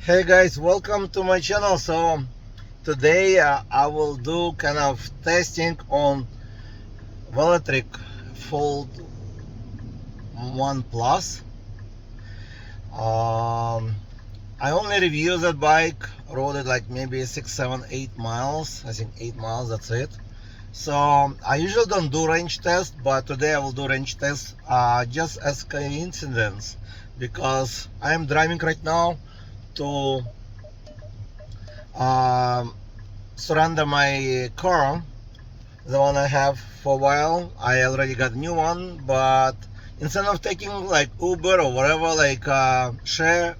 Hey guys, welcome to my channel. So today I will do kind of testing on Velotric Fold 1 Plus. I only reviewed that bike, rode it like maybe 6, 7, 8 miles. I think 8 miles, that's it. So I usually don't do range test, but today I will do range test just as coincidence, because I am driving right now to surrender my car, the one I have for a while. I already got a new one, but instead of taking like Uber or whatever, like share,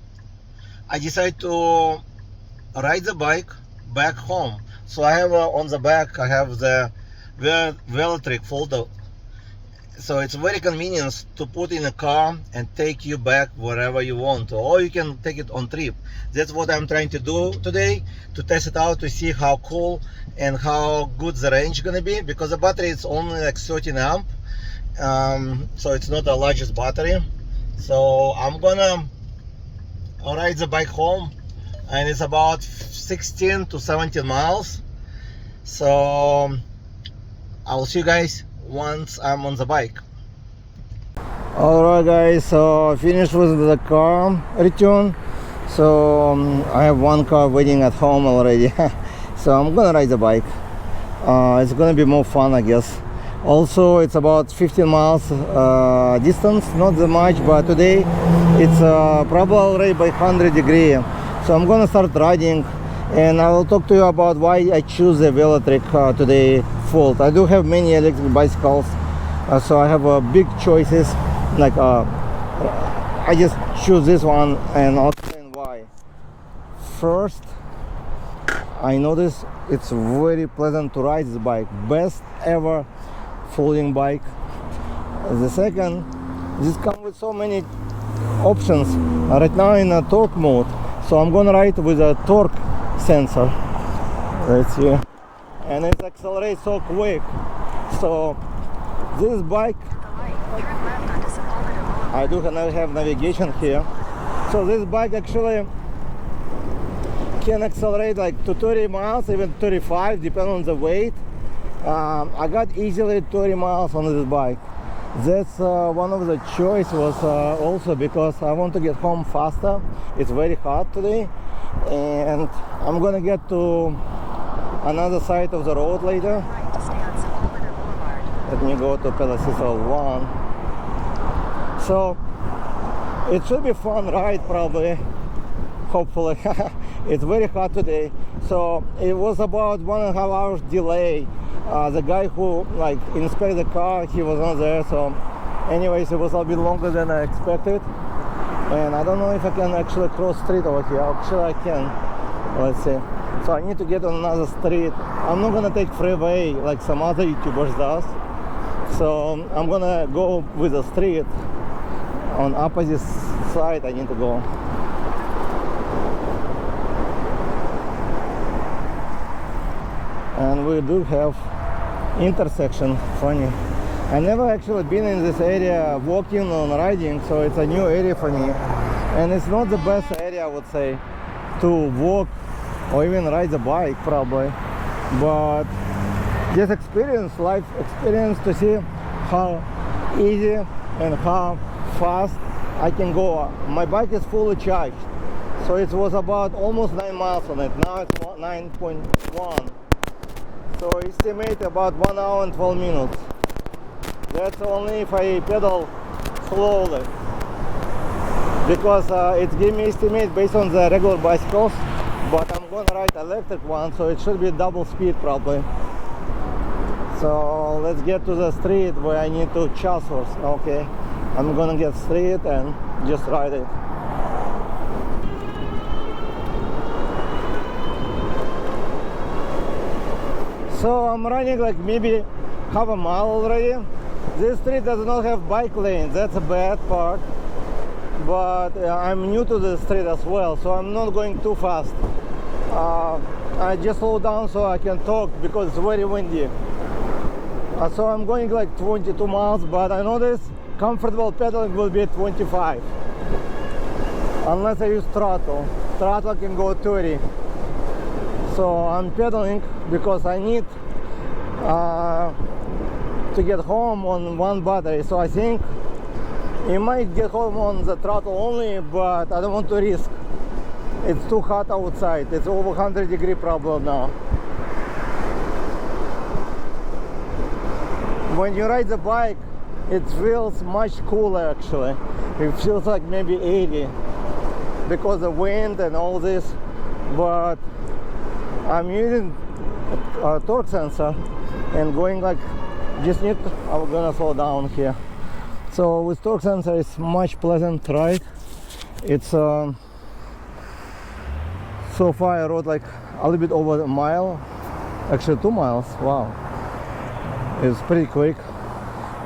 I decided to ride the bike back home. So I have on the back I have the Velotric folder, so it's very convenient to put in a car and take you back wherever you want to, or you can take it on trip. That's what I'm trying to do today, to test it out, to see how cool and how good the range gonna be, because the battery is only like 13 amp, so it's not the largest battery. So I'm gonna ride the bike home, and it's about 16 to 17 miles. So I will see you guys once I'm on the bike. Alright guys, so I finished with the car return. So I have one car waiting at home already. So I'm gonna ride the bike. It's gonna be more fun, I guess. Also, it's about 15 miles distance, not that much, but today it's probably already by 100 degrees. So I'm gonna start riding, and I will talk to you about why I choose the Velotric today Fold. I do have many electric bicycles, so I have big choices. Like I just choose this one, and I'll explain why. First, I notice it's very pleasant to ride this bike. Best ever folding bike. The second, this comes with so many options. Right now in a torque mode, so I'm gonna ride with a torque sensor. Let's see, and it accelerates so quick. So this bike, I do have navigation here. So this bike actually can accelerate like to 30 miles, even 35, depending on the weight. I got easily 30 miles on this bike. That's one of the choice was also because I want to get home faster. It's very hot today, and I'm gonna get to another side of the road later. Let me go to Pelosisol 1. So it should be fun ride, probably, hopefully. It's very hot today, so it was about 1.5 hours delay. The guy who like inspected the car, he was not there. So anyways, it was a bit longer than I expected, and I don't know if I can actually cross street over here. Actually I can. Let's see. So I need to get on another street. I'm not gonna take freeway like some other YouTubers does. So I'm gonna go with the street on opposite side. I need to go. And we do have intersection. Funny, I never actually been in this area walking or riding, so it's a new area for me, and it's not the best area, I would say, to walk or even ride the bike probably, but just experience, life experience, to see how easy and how fast I can go. My bike is fully charged, so it was about almost 9 miles on it. Now it's 9.1. So estimate about 1 hour and 12 minutes. That's only if I pedal slowly, because it gave me estimate based on the regular bicycles, but I'm gonna ride electric one, so it should be double speed probably. So let's get to the street where I need to charge first. Okay, I'm gonna get street and just ride it. So I'm running like maybe half a mile already. This street does not have bike lanes, that's a bad part. But I'm new to the street as well, so I'm not going too fast. I just slow down so I can talk because it's very windy. So I'm going like 22 miles, but I notice comfortable pedaling will be 25. Unless I use throttle. throttle can go 30. So I'm pedaling because I need to get home on one battery. So I think I might get home on the throttle only, but I don't want to risk. It's too hot outside. It's over 100 degrees probably now. When you ride the bike, it feels much cooler actually. It feels like maybe 80 because of wind and all this. But I'm using a torque sensor and going like just need. I'm gonna slow down here. So with torque sensor, it's much pleasant ride. It's so far I rode like a little bit over a mile, actually 2 miles. Wow, it's pretty quick.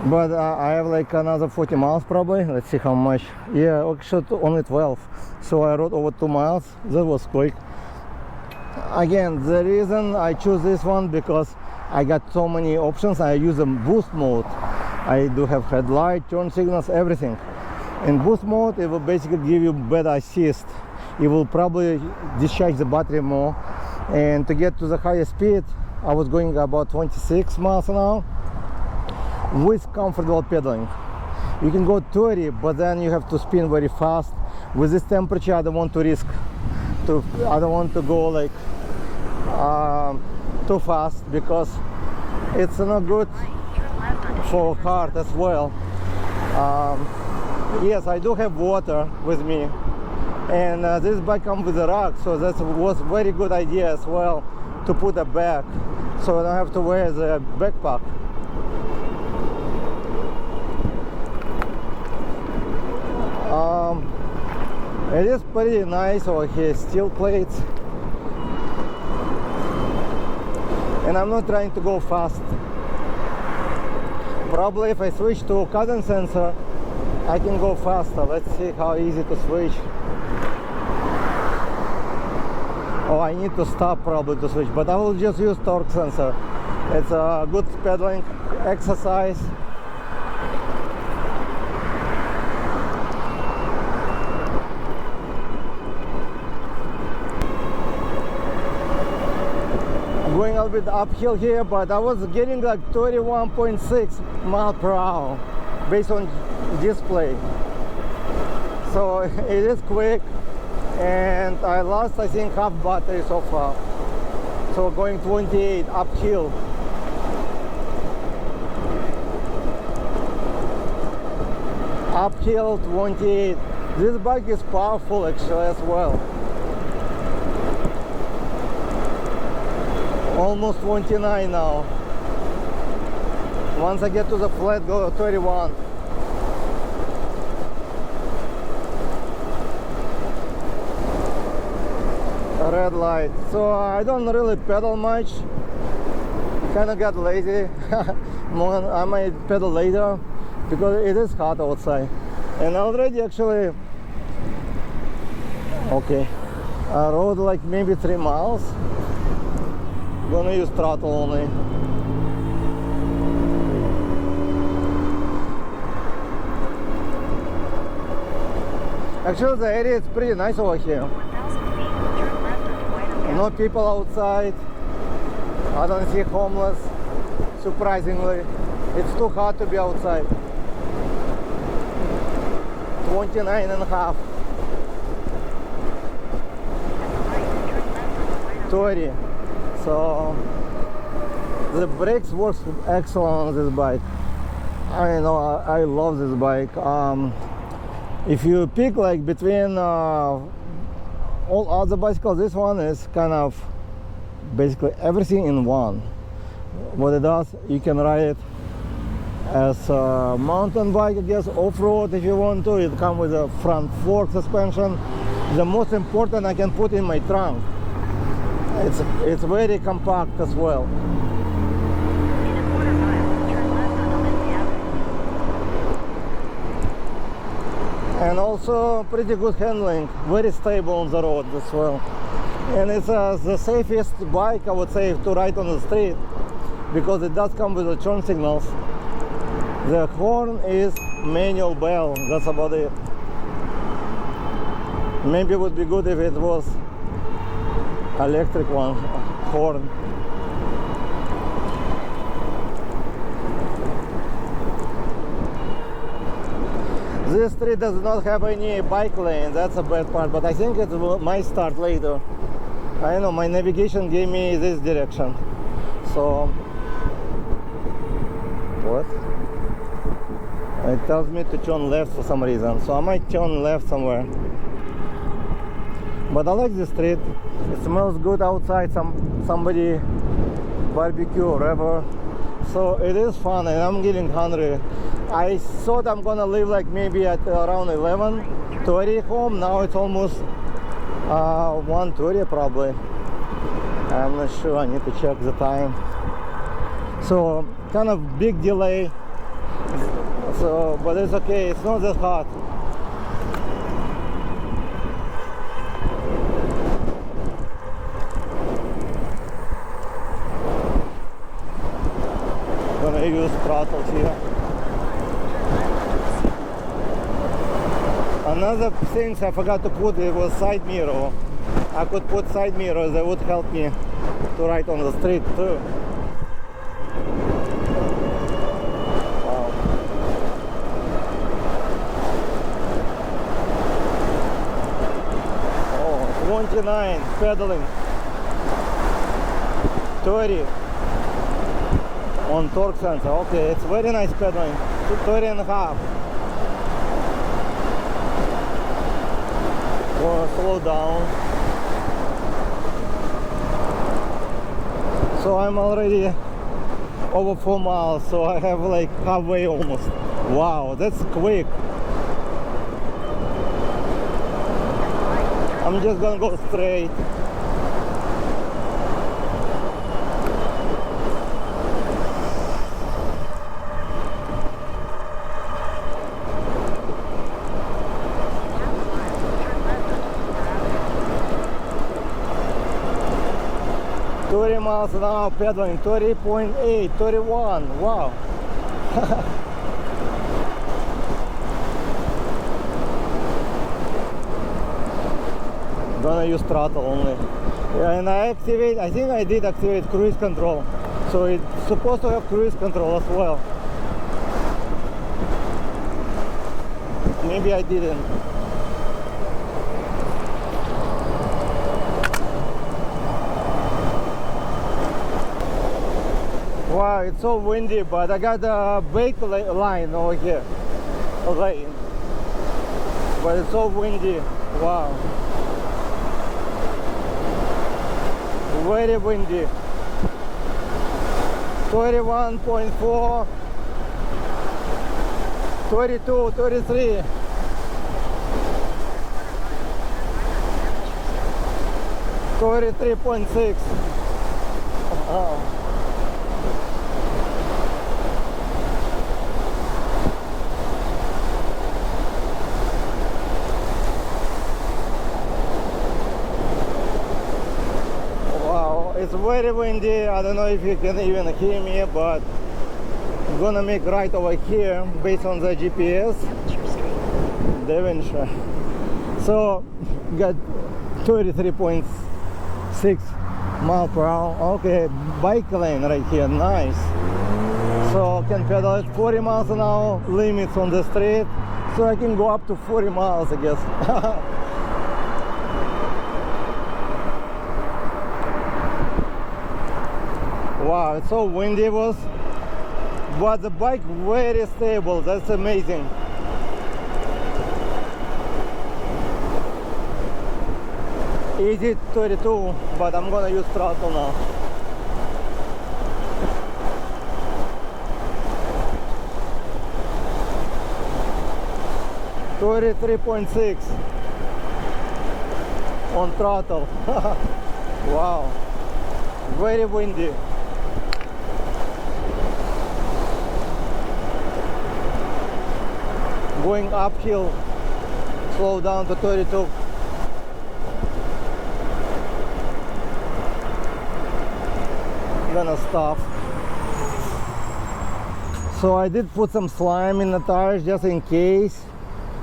But I have like another 40 miles probably. Let's see how much. Yeah, actually only 12. So I rode over 2 miles. That was quick. Again, the reason I choose this one because I got so many options. I use a boost mode. I do have headlight, turn signals, everything. In boost mode, it will basically give you better assist. It will probably discharge the battery more. And to get to the highest speed, I was going about 26 miles an hour with comfortable pedaling. You can go 30, but then you have to spin very fast. With this temperature, I don't want to risk. I don't want to go like too fast because it's not good for heart as well. Yes, I do have water with me, and this bike comes with a rack, so that was very good idea as well to put a bag, so I don't have to wear the backpack. It is pretty nice over here, steel plates, and I'm not trying to go fast. Probably if I switch to cadence sensor, I can go faster. Let's see how easy to switch. Oh, I need to stop probably to switch, but I will just use torque sensor. It's a good pedaling exercise. Going a little bit uphill here, but I was getting like 31.6 miles per hour based on display. So it is quick, and I lost I think half battery so far. So going 28 uphill. Uphill 28. This bike is powerful actually as well. Almost 29 now. Once I get to the flat, go 31. A red light. So I don't really pedal much. Kind of got lazy. I might pedal later because it is hot outside. And already actually, okay, I rode like maybe 3 miles. Gonna use throttle only. Actually, the area is pretty nice over here. No people outside. I don't see homeless. Surprisingly, it's too hot to be outside. 29 and a half. 30. So the brakes works excellent on this bike. I know, I love this bike. If you pick like between all other bicycles, this one is kind of basically everything in one. What it does, you can ride it as a mountain bike, I guess, off-road if you want to. It comes with a front fork suspension. The most important, I can put in my trunk. It's very compact as well. And also pretty good handling, very stable on the road as well. And it's the safest bike, I would say, to ride on the street because it does come with the turn signals. The horn is manual bell, that's about it. Maybe it would be good if it was electric one, horn. This street does not have any bike lane, that's a bad part, but I think it might start later. I don't know, my navigation gave me this direction. So, what? It tells me to turn left for some reason, so I might turn left somewhere. But I like this street. It smells good outside. Somebody barbecue or whatever. So it is fun, and I'm getting hungry. I thought I'm gonna leave like maybe at around 11:30 home. Now it's almost 1:30 probably. I'm not sure. I need to check the time. So kind of big delay. So, but it's okay. It's not that hot. Gonna use throttle here. Another thing I forgot to put, it was side mirror. I could put side mirrors that would help me to ride on the street too. Wow. Oh, 29 pedaling, 30 on torque sensor. Okay, it's very nice pedaling. 30 and a half. Slow down. So I'm already over 4 miles, so I have like halfway almost. Wow, that's quick. I'm just gonna go straight. Miles an hour pedaling, 30.8, 31, wow. Gonna use throttle only. Yeah, and I think I did activate cruise control. So it's supposed to have cruise control as well. Maybe I didn't. Wow, it's so windy, but I got a brake line over here. Lane. But it's so windy. Wow. Very windy. 31.4, 32, 33. 33.6. Oh. It's very windy. I don't know if you can even hear me, but I'm gonna make right over here based on the GPS. Devonshire. So got 33.6 mile per hour. Okay, bike lane right here, nice. So I can pedal at 40 miles an hour, limits on the street. So I can go up to 40 miles, I guess. Wow, it's so windy it was, but the bike very stable. That's amazing. Easy 32, but I'm gonna use throttle now. .6 on throttle. Wow, very windy. Going uphill, slow down to 32. Gonna stop. So I did put some slime in the tires just in case,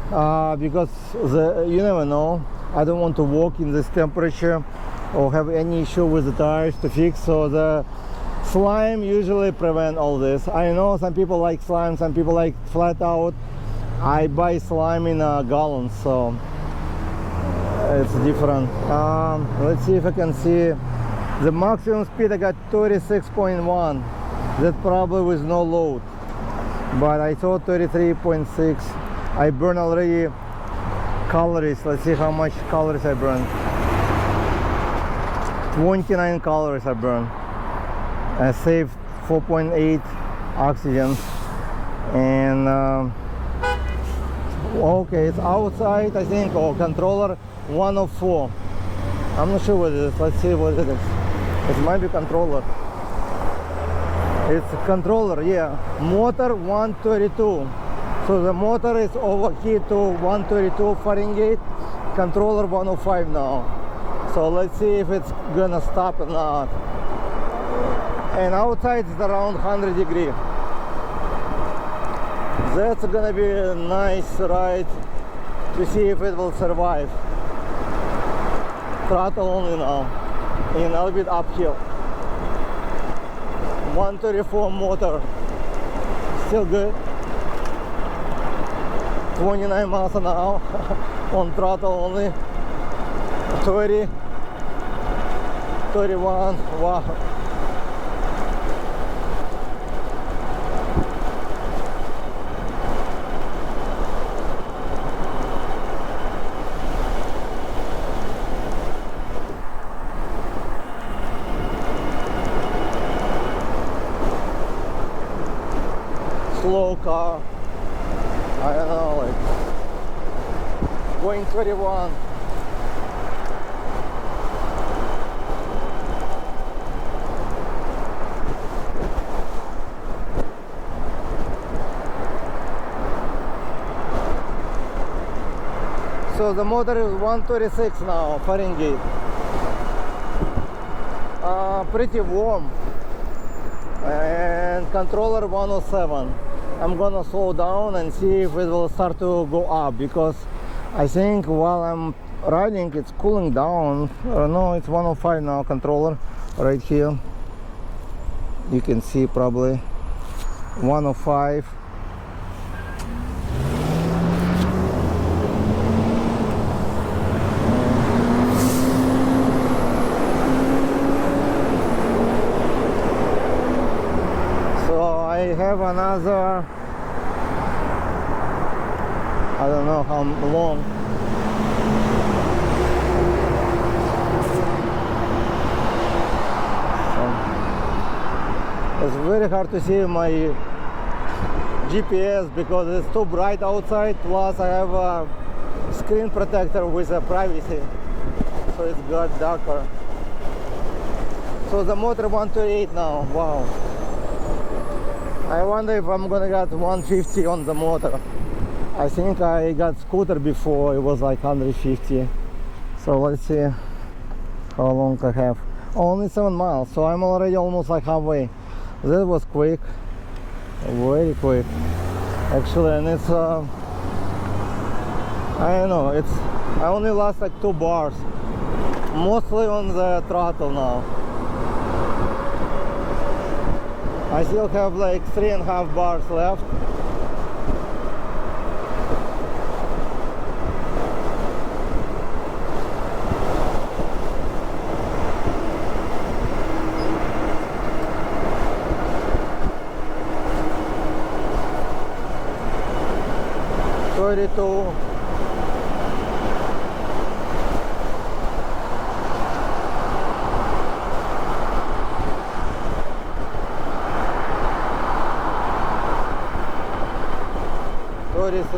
because you never know. I don't want to walk in this temperature or have any issue with the tires to fix. So the slime usually prevent all this. I know some people like slime, some people like flat out. I buy slime in gallons, so it's different. Let's see if I can see the maximum speed. I got 36.1. That probably with no load, but I thought 33.6. I burn already calories. Let's see how much calories I burn. 29 calories I burn. I saved 4.8 oxygen. And okay, it's outside, I think. Oh, controller 104. I'm not sure what it is. Let's see what it is. It might be controller. It's a controller, yeah. Motor 132. So the motor is overheat to 132 Fahrenheit. Controller 105 now. So let's see if it's gonna stop or not. And outside it's around 100 degrees. That's gonna be a nice ride to see if it will survive. Throttle only now, in a little bit uphill. 134 motor, still good. 29 miles an hour on throttle only. 30, 31, wow. Slow car, I don't know, like going 21. So the motor is 136 now Fahrenheit. Pretty warm. And controller 107. I'm gonna slow down and see if it will start to go up, because I think while I'm riding it's cooling down. No, it's 105 now, controller right here. You can see probably 105. I have another, I don't know how long. So it's very hard to see my GPS because it's too bright outside, plus I have a screen protector with a privacy, so it's got darker. So the motor 128 now, wow. I wonder if I'm gonna get 150 on the motor. I think I got scooter before, it was like 150. So let's see how long I have. Only 7 miles, so I'm already almost like halfway. That was quick, very quick actually. And it's I don't know, I only lost like 2 bars, mostly on the throttle now. I still have like 3.5 bars left.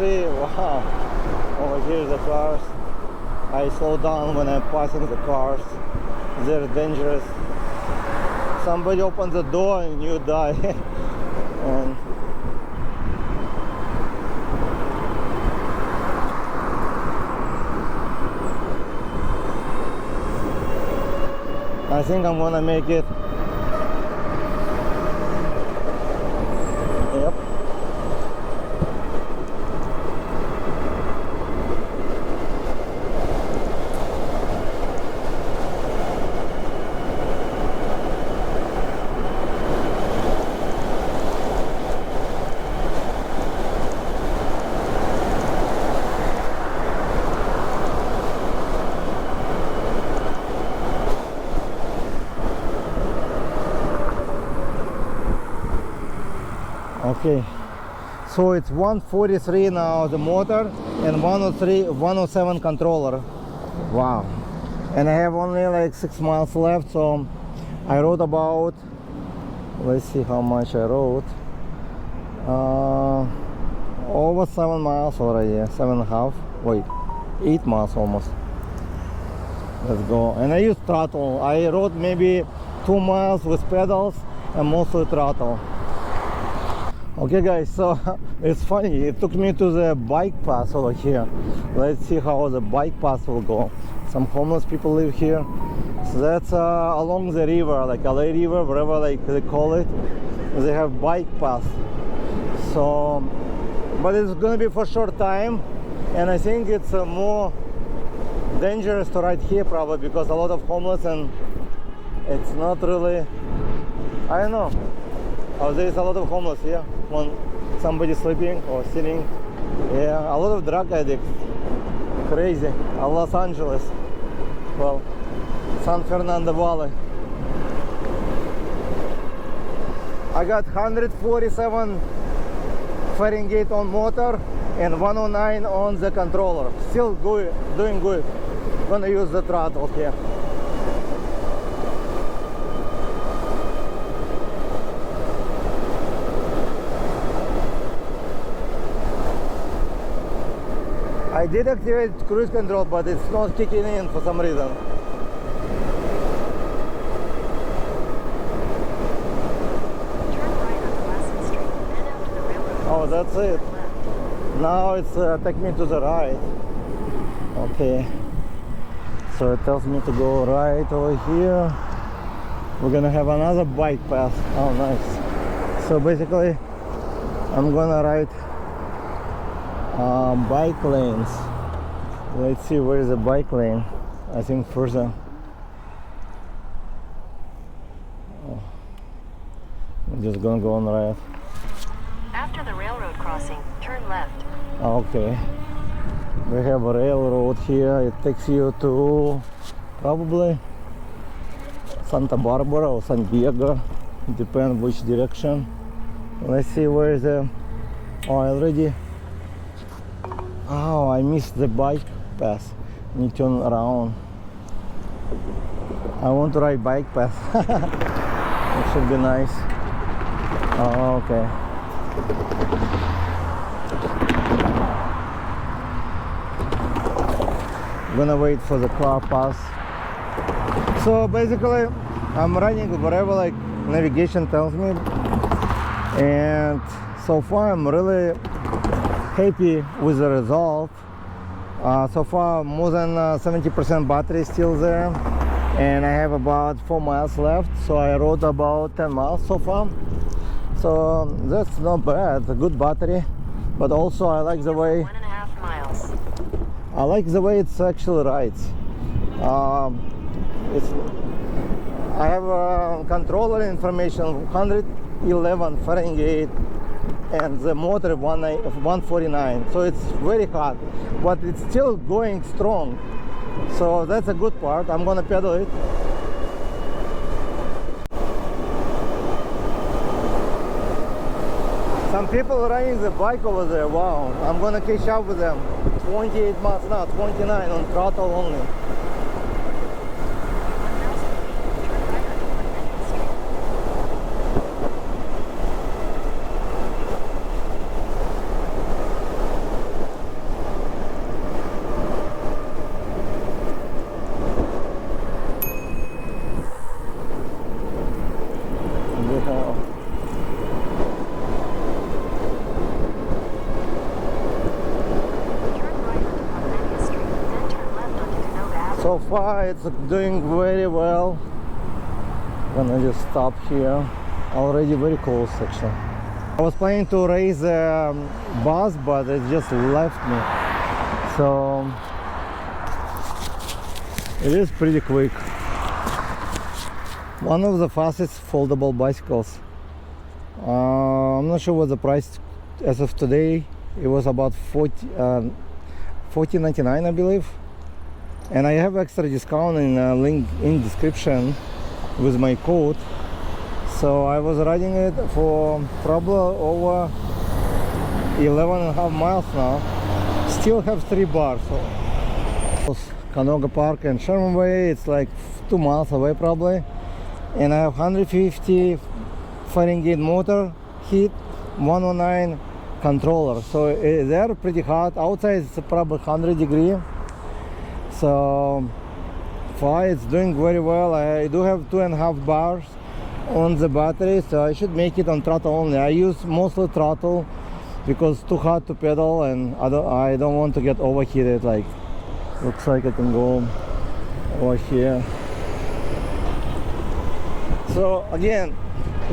Wow. Over here the cars. I slow down when I'm passing the cars. They're dangerous. Somebody opens the door and you die. And I think I'm gonna make it. Yep. Okay, so it's 143 now the motor and 107 controller. Wow. And I have only like 6 miles left, so I rode about, let's see how much I rode, over 7 miles already, 7.5, wait, 8 miles almost. Let's go. And I use throttle. I rode maybe 2 miles with pedals and mostly throttle. Okay guys, so it's funny, it took me to the bike path over here. Let's see how the bike path will go. Some homeless people live here. So that's along the river, like LA River, wherever like they call it. They have bike path. So, but it's gonna be for short time, and I think it's more dangerous to ride here probably because a lot of homeless and it's not really, I don't know. Oh, there's a lot of homeless here when somebody's sleeping or sitting. Yeah, a lot of drug addicts. Crazy. Los Angeles. Well, San Fernando Valley. I got 147 Fahrenheit on motor and 109 on the controller. Still good, doing good. Gonna use the throttle here. I did activate cruise control, but it's not kicking in for some reason. Oh, that's it. Now it's take me to the right. Okay. So it tells me to go right over here. We're gonna have another bike path. Oh, nice. So basically, I'm gonna ride bike lanes. Let's see where is the bike lane. I think further. Oh. I'm just gonna go on right. After the railroad crossing, turn left. Okay. We have a railroad here. It takes you to probably Santa Barbara or San Diego. Depends which direction. Let's see where is the. Oh, I already. Oh, I missed the bike path. Need to turn around. I want to ride bike path. It should be nice. Oh, okay. I'm gonna wait for the car pass. So basically, I'm running wherever like navigation tells me, and so far I'm really happy with the result. So far more than 70% battery still there, and I have about 4 miles left, so I rode about 10 miles so far. So that's not bad, a good battery, but also I like the way 1.5 miles. I like the way it's actually rides. I have controller information 111 Fahrenheit and the motor 149, so it's very hot, but it's still going strong, so that's a good part. I'm gonna pedal it. Some people are riding the bike over there. Wow, I'm gonna catch up with them. 28 miles now, 29 on throttle only. So far it's doing very well. I'm gonna just stop here. Already very close actually. I was planning to raise the bus, but it just left me. So it is pretty quick. One of the fastest foldable bicycles. I'm not sure what the price as of today. It was about $40.99 I believe. And I have extra discount in link in description with my code. So I was riding it for probably over 11.5 miles now. Still have 3 bars. So Canoga Park and Sherman Way, it's like 2 miles away probably. And I have 150 Fahrenheit motor heat, 109 controller. So they're pretty hot. Outside it's probably 100 degrees. So far it's doing very well. I do have 2.5 bars on the battery, so I should make it on throttle only. I use mostly throttle because it's too hot to pedal, and I don't want to get overheated. Like, looks like I can go over here. So again,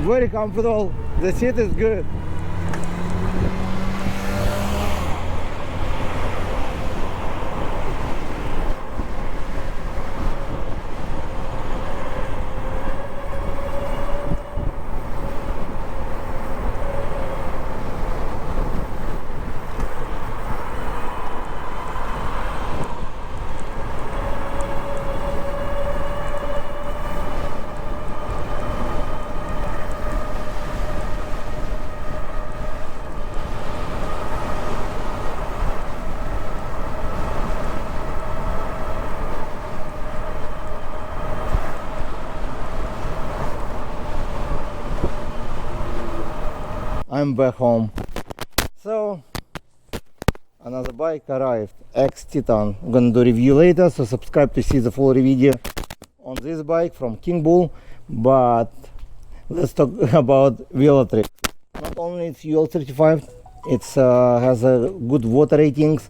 very comfortable. The seat is good. I'm back home. So another bike arrived, X Titan. I'm gonna do review later, so subscribe to see the full review on this bike from King Bull. But let's talk about Velotric. Not only it's UL certified, it's has a good water ratings.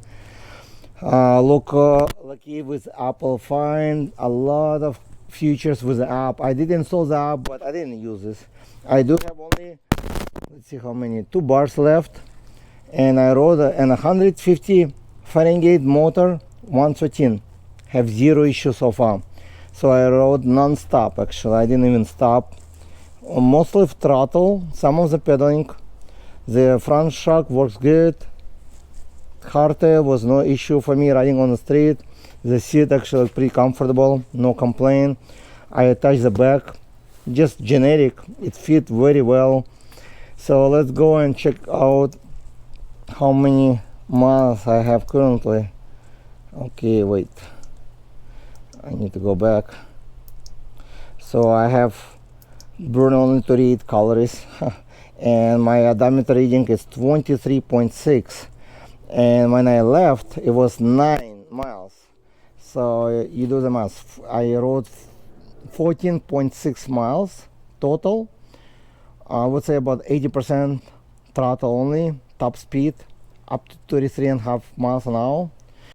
Lucky with Apple Find, a lot of features with the app. I did install the app, but I didn't use this. I do have only, let's see how many, 2 bars left, and I rode an 150 Fahrenheit motor 113. Have 0 issues so far. So I rode non-stop. Actually, I didn't even stop. Mostly throttle, some of the pedaling. The front shock works good. Hardtail was no issue for me riding on the street. The seat actually pretty comfortable, no complaint. I attached the back, just generic. It fit very well. So let's go and check out how many miles I have currently. Okay, wait, I need to go back. So I have burned only 38 calories and my odometer reading is 23.6, and when I left it was 9 miles. So you do the math. I rode 14.6 miles total. I would say about 80% throttle only, top speed up to 33.5 miles an hour.